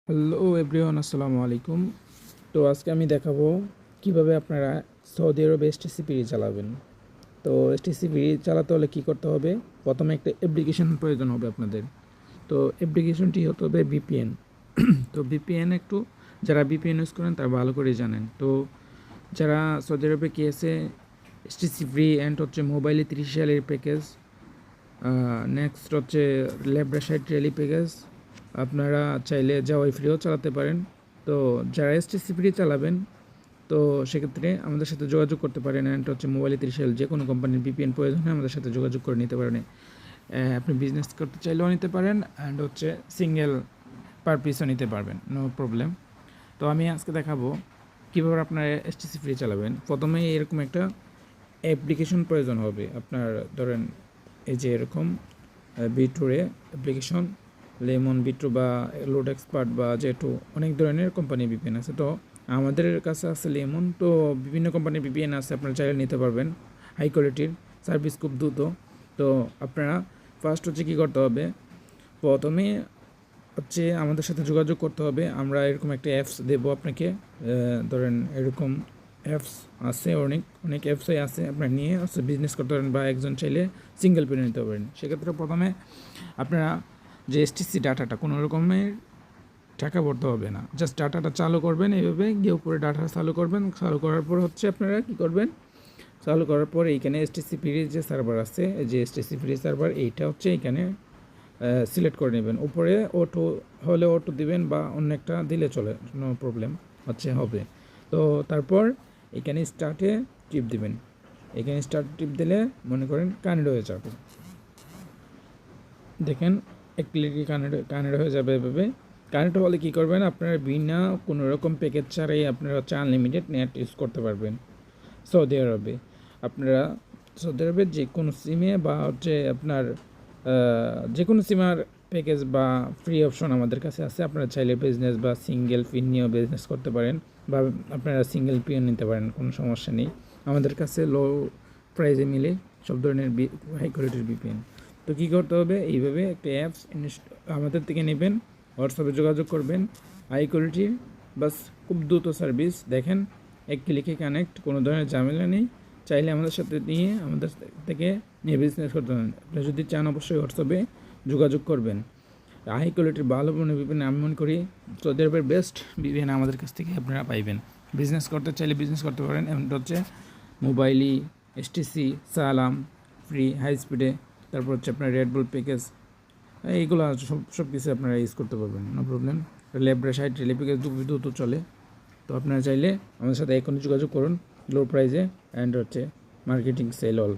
Hello everyone, আসসালামু আলাইকুম। তো আজকে আমি দেখাবো কিভাবে আপনারা সৌদি আরবে এসটিসিপিডি চালাবেন। তো এসটিসিপিডি চালাতে হলে কী করতে হবে, প্রথমে একটা অ্যাপ্লিকেশন প্রয়োজন হবে আপনাদের। তো অ্যাপ্লিকেশনটি হতে হবে ভিপিএন। তো ভিপিএন একটু যারা ভিপিএন ইউজ করেন তারা ভালো করে জানেন। তো যারা সৌদি আরবে গিয়েছে এসটিসি ফ্রি অ্যান্ড হচ্ছে মোবাইলে 30 প্যাকেজ, নেক্সট হচ্ছে ল্যাব্রাসাইড রেলি প্যাকেজ, আপনারা চাইলে জাওয়াই ফ্রিও চালাতে পারেন। তো যারা এসটিসি ফ্রি চালাবেন তো সেক্ষেত্রে আমাদের সাথে যোগাযোগ করতে পারেন। অ্যান্ড হচ্ছে মোবাইলে 30 যে কোনো কোম্পানির ভিপিএন প্রয়োজন হয় আমাদের সাথে যোগাযোগ করে নিতে পারেন। আপনি বিজনেস করতে চাইলেও নিতে পারেন, অ্যান্ড হচ্ছে সিঙ্গেল পার পিসও নিতে পারবেন, নো প্রবলেম। তো আমি আজকে দেখাবো কীভাবে আপনারা এসটিসি ফ্রি চালাবেন। প্রথমেই এরকম একটা অ্যাপ্লিকেশন প্রয়োজন হবে আপনার। ধরেন এই যে এরকম বিট্রুরে অ্যাপ্লিকেশন, লেমন বিট্রু বা লোড এক্সপার্ট বা যেটু, অনেক ধরনের কোম্পানি ভিপিএন আছে। তো আমাদের কাছে আছে লেমন। তো বিভিন্ন কোম্পানির ভিপিএন আছে, আপনারা চাইলে নিতে পারবেন, হাই কোয়ালিটির, সার্ভিস খুব দ্রুত। তো আপনারা ফার্স্ট হচ্ছে কী করতে হবে, প্রথমে হচ্ছে আমাদের সাথে যোগাযোগ করতে হবে। আমরা এরকম একটা অ্যাপস দেবো আপনাকে। ধরেন এরকম অ্যাপস আছে, অনেক অনেক অ্যাপসই আছে, আপনারা নিয়ে হচ্ছে বিজনেস করতে পারেন বা একজন চাইলে সিঙ্গেল পেনে নিতে পারেন। সেক্ষেত্রে প্রথমে আপনারা যে এসটিসি ডাটাটা, কোনো রকমের টাকা ভরতে হবে না, জাস্ট ডাটাটা চালু করবেন। এইভাবে গিয়ে উপরে ডাটা চালু করবেন। চালু করার পর হচ্ছে আপনারা কী করবেন, চালু করার পর এইখানে এসটিসি ফ্রি যে সার্ভার আছে, যে এসটিসি ফ্রি সার্ভার, এইটা হচ্ছে এইখানে সিলেক্ট করে নেবেন। উপরে অটো হলে অটো দিবেন বা অন্য একটা দিলে চলে, নো প্রবলেম, হচ্ছে হবে। তো তারপর এখানে স্টার্টে টিপ দিবেন। এখানে স্টার্ট টিপ দিলে মনে করেন কানেক্ট হয়ে যাবে। দেখেন এক ক্লিকে কানেক্ট হয়ে যাবে। এভাবে কানেক্ট হলে কী করবেন, আপনারা বিনা কোনো রকম প্যাকেজ ছাড়াই আপনারা হচ্ছে আনলিমিটেড নেট ইউজ করতে পারবেন সৌদি আরবে। আপনারা সৌদি আরবের যে কোনো সিমে বা হচ্ছে আপনার যে কোনো সিমার প্যাকেজ বা ফ্রি অপশন আমাদের কাছে আছে। আপনারা চাইলে বিজনেস বা সিঙ্গেল পিন নিয়েও বিজনেস করতে পারেন, বা আপনারা সিঙ্গেল পিন নিতে পারেন, কোনো সমস্যা নেই। আমাদের কাছে লো প্রাইসে মিলে সব ধরনের হাই কোয়ালিটির ভিপিএন। তো কী করতে হবে, এইভাবে একটা অ্যাপস আমাদের থেকে নেবেন, হোয়াটসঅ্যাপে যোগাযোগ করবেন, হাই কোয়ালিটির, বাস খুব দ্রুত সার্ভিস। দেখেন এক ক্লিকে কানেক্ট, কোনো ধরনের ঝামেলা নেই। চাইলে আমাদের সাথে নিয়ে আমাদের থেকে নিয়ে বিজনেস করতে পারেন। আপনি যদি চান অবশ্যই হোয়াটসঅ্যাপে যোগাযোগ করবেন। হাই কোয়ালিটির ভালো মনে ভিপিএন আমি মনে করি সৌদি আরবের বেস্ট ভিপিএন আমাদের কাছ থেকে আপনারা পাইবেন। বিজনেস করতে চাইলে বিজনেস করতে পারেন। এমনটা হচ্ছে মোবাইলি, এসটিসি, সালাম ফ্রি হাই স্পিডে, তারপর হচ্ছে আপনার রেডবুল প্যাকেজ, এইগুলো সব কিছু আপনারা ইউজ করতে পারবেন, নো প্রবলেম। ল্যাব্রাসাইড রেলি প্যাকেজ দ্রুত চলে। তো আপনারা চাইলে আমাদের সাথে এখনই যোগাযোগ করুন, লো প্রাইসে, অ্যান্ড হচ্ছে মার্কেটিং সেল অল।